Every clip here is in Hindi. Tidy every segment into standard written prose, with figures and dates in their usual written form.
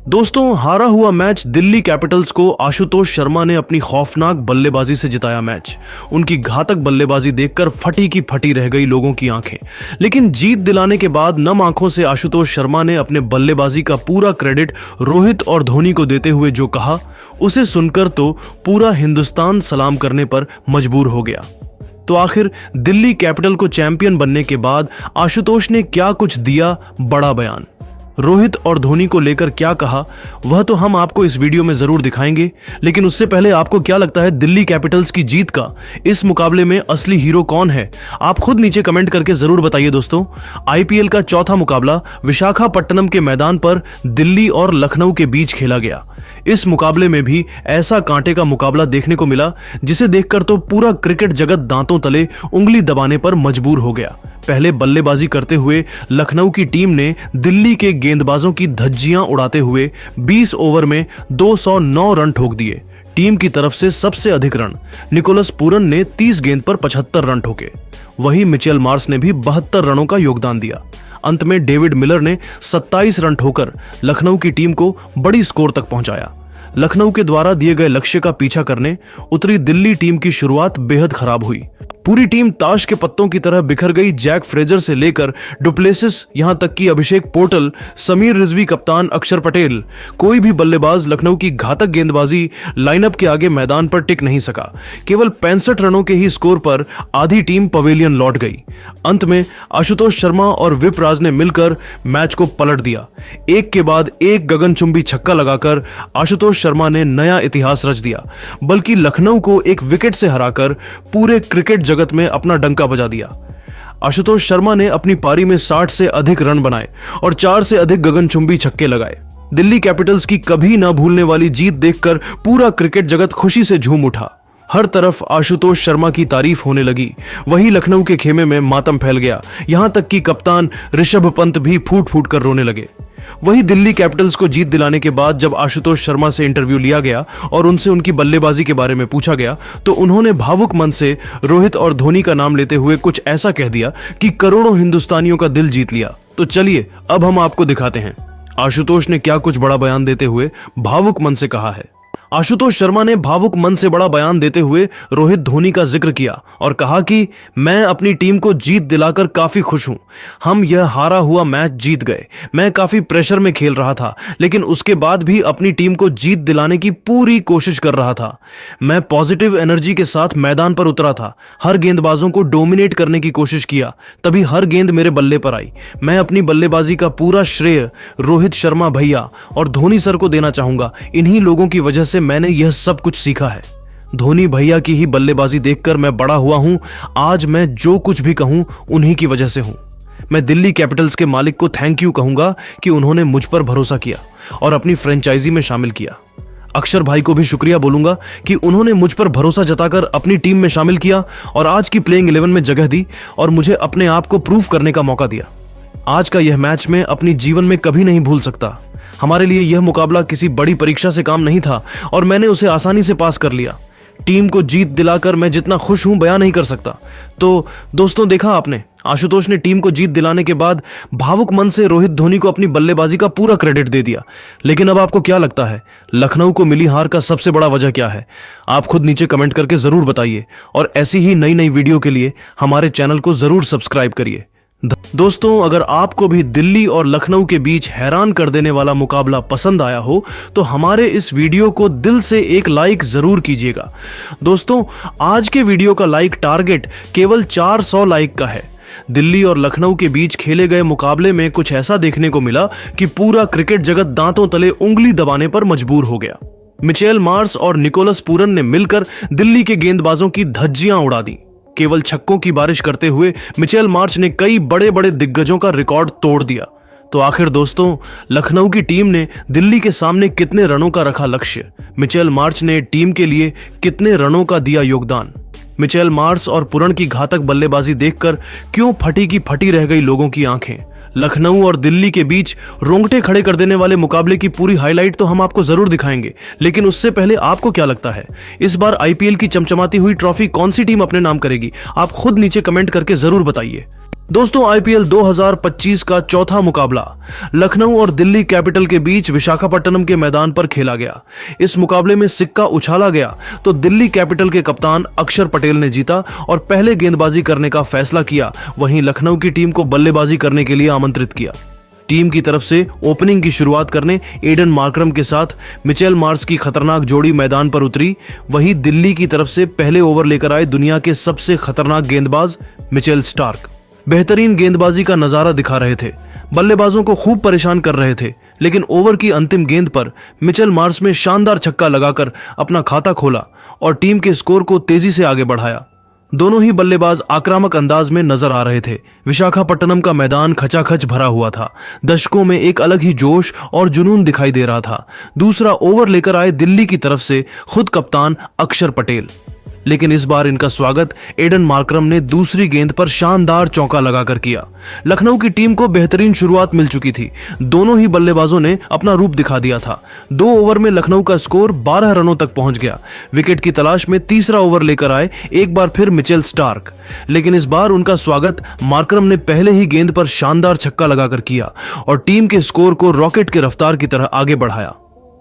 दोस्तों, हारा हुआ मैच दिल्ली कैपिटल्स को आशुतोष शर्मा ने अपनी खौफनाक बल्लेबाजी से जिताया मैच। उनकी घातक बल्लेबाजी देखकर फटी की फटी रह गई लोगों की आंखें। लेकिन जीत दिलाने के बाद नम आंखों से आशुतोष शर्मा ने अपने बल्लेबाजी का पूरा क्रेडिट रोहित और धोनी को देते हुए जो कहा, उसे सुनकर तो पूरा हिंदुस्तान सलाम करने पर मजबूर हो गया। तो आखिर दिल्ली कैपिटल को चैंपियन बनने के बाद आशुतोष ने क्या कुछ दिया बड़ा बयान, रोहित और धोनी को लेकर क्या कहा, वह तो हम आपको इस वीडियो में जरूर दिखाएंगे। लेकिन उससे पहले आपको क्या लगता है दिल्ली कैपिटल्स की जीत का इस मुकाबले में असली हीरो कौन है, आप खुद नीचे कमेंट करके जरूर बताइए। दोस्तों, आईपीएल का चौथा मुकाबला विशाखापट्टनम के मैदान पर दिल्ली और लखनऊ के बीच खेला गया। इस मुकाबले में भी ऐसा कांटे का मुकाबला देखने को मिला जिसे देखकर तो पूरा क्रिकेट जगत दांतों तले उंगली दबाने पर मजबूर हो गया। पहले बल्लेबाजी करते हुए लखनऊ की टीम ने दिल्ली के गेंदबाजों की धज्जियां उड़ाते हुए 20 ओवर में 209 रन ठोक दिए। टीम की तरफ से सबसे अधिक रन निकोलस पूरन ने 30 गेंद पर 75 रन ठोके। वहीं मिचेल मार्श ने भी 72 रनों का योगदान दिया। अंत में डेविड मिलर ने 27 रन ठोकर लखनऊ की टीम को बड़ी स्कोर तक पहुंचाया। लखनऊ के द्वारा दिए गए लक्ष्य का पीछा करने उतरी दिल्ली टीम की शुरुआत बेहद खराब हुई। पूरी टीम ताश के पत्तों की तरह बिखर गई। जैक फ्रेजर से लेकर डुप्लेसिस, यहां तक कि अभिषेक पोर्टल, समीर रिजवी, कप्तान अक्षर पटेल, कोई भी बल्लेबाज लखनऊ की घातक गेंदबाजी लाइनअप के आगे मैदान पर टिक नहीं सका। केवल 65 रनों के ही स्कोर पर आधी टीम पवेलियन लौट गई। अंत में आशुतोष शर्मा और विपराज ने मिलकर मैच को पलट दिया। एक के बाद एक गगनचुंबी छक्का लगाकर आशुतोष शर्मा ने नया इतिहास रच दिया, बल्कि लखनऊ को एक विकेट से हराकर पूरे क्रिकेट जगत में अपना डंका बजा दिया। आशुतोष शर्मा ने अपनी पारी में 60 से अधिक रन बनाए और 4 से अधिक गगनचुंबी छक्के लगाए। दिल्ली कैपिटल्स की कभी ना भूलने वाली जीत देखकर पूरा क्रिकेट जगत खुशी से झूम उठा। हर तरफ आशुतोष शर्मा की तारीफ होने लगी। वहीं लखनऊ के खेमे में मातम फैल गया। यहां तक कि कप्तान ऋषभ पंत भी फूट फूट कर रोने लगे। वही दिल्ली कैपिटल्स को जीत दिलाने के बाद जब आशुतोष शर्मा से इंटरव्यू लिया गया और उनसे उनकी बल्लेबाजी के बारे में पूछा गया, तो उन्होंने भावुक मन से रोहित और धोनी का नाम लेते हुए कुछ ऐसा कह दिया कि करोड़ों हिंदुस्तानियों का दिल जीत लिया। तो चलिए अब हम आपको दिखाते हैं आशुतोष ने क्या कुछ बड़ा बयान देते हुए भावुक मन से कहा है। आशुतोष शर्मा ने भावुक मन से बड़ा बयान देते हुए रोहित धोनी का जिक्र किया और कहा कि मैं अपनी टीम को जीत दिलाकर काफी खुश हूं। हम यह हारा हुआ मैच जीत गए। मैं काफी प्रेशर में खेल रहा था, लेकिन उसके बाद भी अपनी टीम को जीत दिलाने की पूरी कोशिश कर रहा था। मैं पॉजिटिव एनर्जी के साथ मैदान पर उतरा था, हर गेंदबाजों को डोमिनेट करने की कोशिश किया, तभी हर गेंद मेरे बल्ले पर आई। मैं अपनी बल्लेबाजी का पूरा श्रेय रोहित शर्मा भैया और धोनी सर को देना चाहूंगा। इन्हीं लोगों की वजह से मैंने यह सब कुछ सीखा है। धोनी भैया की ही बल्लेबाजी देखकर मैं बड़ा हुआ हूं। आज मैं जो कुछ भी कहूं उन्हीं की वजह से हूं। मैं दिल्ली कैपिटल्स के मालिक को थैंक यू कहूंगा कि उन्होंने मुझ पर भरोसा किया और अपनी फ्रेंचाइजी में शामिल किया। अक्षर भाई को भी शुक्रिया बोलूंगा कि उन्होंने मुझ पर भरोसा जताकर अपनी टीम में शामिल किया और आज की प्लेइंग 11 में जगह दी और मुझे अपने आप को प्रूव करने का मौका दिया। आज का यह मैच मैं अपनी जीवन में कभी नहीं भूल सकता। हमारे लिए यह मुकाबला किसी बड़ी परीक्षा से काम नहीं था और मैंने उसे आसानी से पास कर लिया। टीम को जीत दिलाकर मैं जितना खुश हूं बयां नहीं कर सकता। तो दोस्तों, देखा आपने, आशुतोष ने टीम को जीत दिलाने के बाद भावुक मन से रोहित धोनी को अपनी बल्लेबाजी का पूरा क्रेडिट दे दिया। लेकिन अब आपको क्या लगता है लखनऊ को मिली हार का सबसे बड़ा वजह क्या है? आप खुद नीचे कमेंट करके जरूर बताइए और ऐसी ही नई नई वीडियो के लिए हमारे चैनल को जरूर सब्सक्राइब करिए। दोस्तों, अगर आपको भी दिल्ली और लखनऊ के बीच हैरान कर देने वाला मुकाबला पसंद आया हो तो हमारे इस वीडियो को दिल से एक लाइक जरूर कीजिएगा। दोस्तों, आज के वीडियो का लाइक टारगेट केवल 400 लाइक का है। दिल्ली और लखनऊ के बीच खेले गए मुकाबले में कुछ ऐसा देखने को मिला कि पूरा क्रिकेट जगत दांतों तले उंगली दबाने पर मजबूर हो गया। मिचेल मार्श और निकोलस पूरन ने मिलकर दिल्ली के गेंदबाजों की धज्जियां उड़ा दी। केवल छक्कों की बारिश करते हुए मिचेल मार्श ने कई बड़े बड़े दिग्गजों का रिकॉर्ड तोड़ दिया। तो आखिर दोस्तों, लखनऊ की टीम ने दिल्ली के सामने कितने रनों का रखा लक्ष्य? मिचेल मार्श ने टीम के लिए कितने रनों का दिया योगदान? मिचेल मार्श और पूरन की घातक बल्लेबाजी देखकर क्यों फटी की फटी रह गई लोगों की आंखें? लखनऊ और दिल्ली के बीच रोंगटे खड़े कर देने वाले मुकाबले की पूरी हाईलाइट तो हम आपको जरूर दिखाएंगे, लेकिन उससे पहले आपको क्या लगता है इस बार आईपीएल की चमचमाती हुई ट्रॉफी कौन सी टीम अपने नाम करेगी? आप खुद नीचे कमेंट करके जरूर बताइए। दोस्तों, आईपीएल 2025 का चौथा मुकाबला लखनऊ और दिल्ली कैपिटल के बीच विशाखापट्टनम के मैदान पर खेला गया। इस मुकाबले में सिक्का उछाला गया तो दिल्ली कैपिटल के कप्तान अक्षर पटेल ने जीता और पहले गेंदबाजी करने का फैसला किया। वहीं लखनऊ की टीम को बल्लेबाजी करने के लिए आमंत्रित किया। टीम की तरफ से ओपनिंग की शुरुआत करने एडन मार्करम के साथ मिचेल मार्श की खतरनाक जोड़ी मैदान पर उतरी। वहीं दिल्ली की तरफ से पहले ओवर लेकर आए दुनिया के सबसे खतरनाक गेंदबाज मिचेल स्टार्क बेहतरीन गेंदबाजी का नजारा दिखा रहे थे, बल्लेबाजों को खूब परेशान कर रहे थे। लेकिन ओवर की अंतिम गेंद पर मिचेल मार्श में शानदार छक्का लगाकर अपना खाता खोला और टीम के स्कोर को तेजी से आगे बढ़ाया। दोनों ही बल्लेबाज आक्रामक अंदाज में नजर आ रहे थे। विशाखापट्टनम का मैदान खचाखच भरा हुआ था। दर्शकों में एक अलग ही जोश और जुनून दिखाई दे रहा था। दूसरा ओवर लेकर आए दिल्ली की तरफ से खुद कप्तान अक्षर पटेल, लेकिन इस बार इनका स्वागत एडन मार्करम ने दूसरी गेंद पर शानदार चौका लगाकर किया। लखनऊ की टीम को बेहतरीन शुरुआत मिल चुकी थी। दोनों ही बल्लेबाजों ने अपना रूप दिखा दिया था। 2 ओवर में लखनऊ का स्कोर 12 रनों तक पहुंच गया। विकेट की तलाश में तीसरा ओवर लेकर आए एक बार फिर मिचेल स्टार्क, लेकिन इस बार उनका स्वागत मार्करम ने पहले ही गेंद पर शानदार छक्का लगाकर किया और टीम के स्कोर को रॉकेट की रफ्तार की तरह आगे बढ़ाया।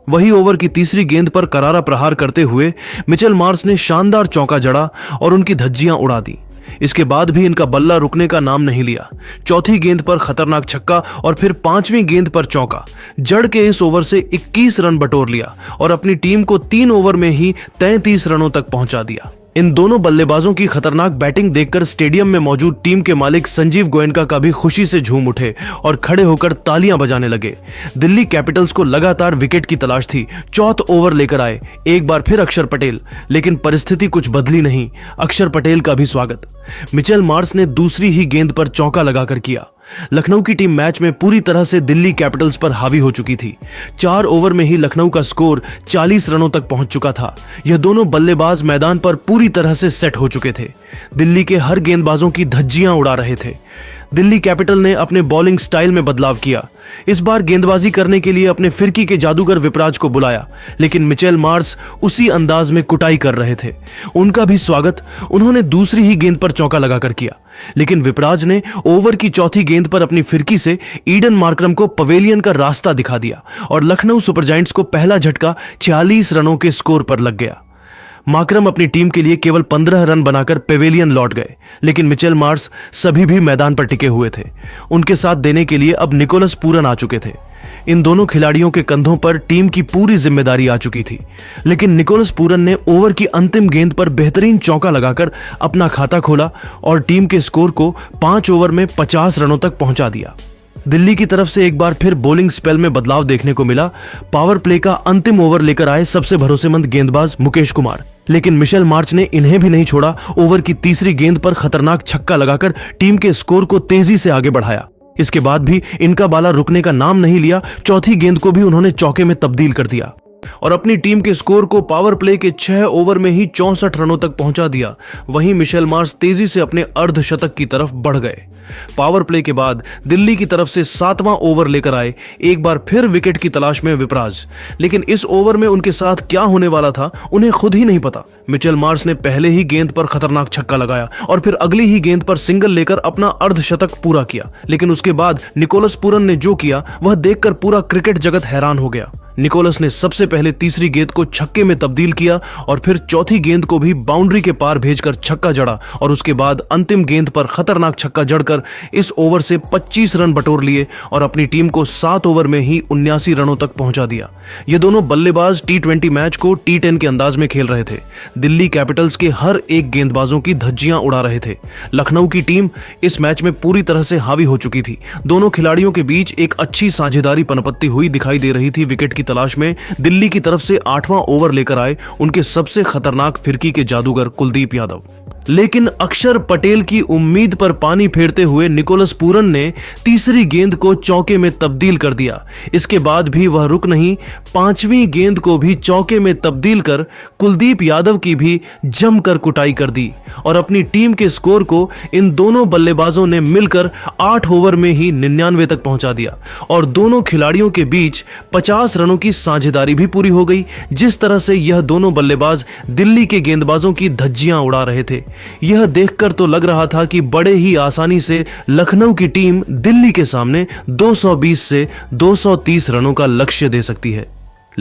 वही ओवर की तीसरी गेंद पर करारा प्रहार करते हुए मिचेल मार्श ने शानदार चौका जड़ा और उनकी धज्जियां उड़ा दी। इसके बाद भी इनका बल्ला रुकने का नाम नहीं लिया। चौथी गेंद पर खतरनाक छक्का और फिर 5वीं गेंद पर चौका जड़ के इस ओवर से 21 रन बटोर लिया और अपनी टीम को 3 ओवर में ही 33 रनों तक पहुंचा दिया। इन दोनों बल्लेबाजों की खतरनाक बैटिंग देखकर स्टेडियम में मौजूद टीम के मालिक संजीव गोयनका का भी खुशी से झूम उठे और खड़े होकर तालियां बजाने लगे। दिल्ली कैपिटल्स को लगातार विकेट की तलाश थी। चौथा ओवर लेकर आए एक बार फिर अक्षर पटेल, लेकिन परिस्थिति कुछ बदली नहीं। अक्षर पटेल का भी स्वागत मिचेल मार्श ने दूसरी ही गेंद पर चौका लगाकर किया। लखनऊ की टीम मैच में पूरी तरह से दिल्ली कैपिटल्स पर हावी हो चुकी थी। 4 ओवर में ही लखनऊ का स्कोर 40 रनों तक पहुंच चुका था। यह दोनों बल्लेबाज मैदान पर पूरी तरह से सेट हो चुके थे। दिल्ली के हर गेंदबाजों की धज्जियां उड़ा रहे थे। दिल्ली कैपिटल ने अपने बॉलिंग स्टाइल में बदलाव किया। इस बार गेंदबाजी करने के लिए अपने फिरकी के जादूगर विपराज को बुलाया, लेकिन मिचेल मार्श उसी अंदाज में कुटाई कर रहे थे। उनका भी स्वागत उन्होंने दूसरी ही गेंद पर चौका लगाकर किया, लेकिन विपराज ने ओवर की चौथी गेंद पर अपनी फिरकी से ईडन मार्करम को पवेलियन का रास्ता दिखा दिया और लखनऊ सुपर जायंट्स को पहला झटका 46 रनों के स्कोर पर लग गया। मार्करम अपनी टीम के लिए केवल 15 रन बनाकर पेवेलियन लौट गए, लेकिन मिचेल मार्श सभी भी मैदान पर टिके हुए थे। उनके साथ देने के लिए अब निकोलस पूरन आ चुके थे। इन दोनों खिलाड़ियों के कंधों पर टीम की पूरी जिम्मेदारी आ चुकी थी, लेकिन निकोलस पूरन ने ओवर की अंतिम गेंद पर बेहतरीन चौका लगाकर अपना खाता खोला और टीम के स्कोर को 5 ओवर में 50 रनों तक पहुंचा दिया। दिल्ली की तरफ से एक बार फिर बॉलिंग स्पेल में बदलाव देखने को मिला। पावर प्ले का अंतिम ओवर लेकर आए सबसे भरोसेमंद गेंदबाज मुकेश कुमार, लेकिन मिचेल मार्श ने इन्हें भी नहीं छोड़ा। ओवर की तीसरी गेंद पर खतरनाक छक्का लगाकर टीम के स्कोर को तेजी से आगे बढ़ाया। इसके बाद भी इनका बाला रुकने का नाम नहीं लिया। चौथी गेंद को भी उन्होंने चौके में तब्दील कर दिया और अपनी टीम के स्कोर को पावर प्ले के 6 ओवर में ही 64 रनों तक पहुंचा दिया। वहीं मिचेल मार्श तेजी से अपने अर्धशतक की तरफ बढ़ गए। पावर प्ले के बाद दिल्ली की तरफ से 7वां ओवर लेकर आए एक बार फिर विकेट की तलाश में विपराज, लेकिन इस ओवर में उनके साथ क्या होने वाला था उन्हें खुद ही नहीं पता। मिचेल मार्श ने पहले ही गेंद पर खतरनाक छक्का लगाया और फिर अगली ही गेंद पर सिंगल लेकर अपना अर्धशतक पूरा किया, लेकिन उसके बाद निकोलस पूरन ने जो किया वह देखकर पूरा क्रिकेट जगत हैरान हो गया। निकोलस ने सबसे पहले तीसरी गेंद को छक्के में तब्दील किया और फिर चौथी गेंद को भी बाउंड्री के पार भेजकर छक्का जड़ा और उसके बाद अंतिम गेंद पर खतरनाक छक्का जड़कर इस ओवर से 25 रन बटोर लिए और अपनी टीम को 7 ओवर में ही 79 रनों तक पहुंचा दिया। ये दोनों बल्लेबाज T20 मैच को T10 के अंदाज में खेल रहे थे। दिल्ली कैपिटल्स के हर एक गेंदबाजों की धज्जियां उड़ा रहे थे। लखनऊ की टीम इस मैच में पूरी तरह से हावी हो चुकी थी। दोनों खिलाड़ियों के बीच एक अच्छी साझेदारी पनपत्ती हुई दिखाई दे रही थी। विकेट की तलाश में दिल्ली की तरफ से 8वां ओवर लेकर आए उनके सबसे खतरनाक फिरकी के जादूगर कुलदीप यादव, लेकिन अक्षर पटेल की उम्मीद पर पानी फेरते हुए निकोलस पूरन ने तीसरी गेंद को चौके में तब्दील कर दिया। इसके बाद भी वह रुक नहीं, 5वीं गेंद को भी चौके में तब्दील कर कुलदीप यादव की भी जमकर कुटाई कर दी और अपनी टीम के स्कोर को इन दोनों बल्लेबाजों ने मिलकर 8 ओवर में ही 99 तक पहुंचा दिया और दोनों खिलाड़ियों के बीच 50 रनों की साझेदारी भी पूरी हो गई। जिस तरह से यह दोनों बल्लेबाज दिल्ली के गेंदबाजों की धज्जियां उड़ा रहे थे, थे। यह देखकर तो लग रहा था कि बड़े ही आसानी से लखनऊ की टीम दिल्ली के सामने 220 से 230 रनों का लक्ष्य दे सकती है।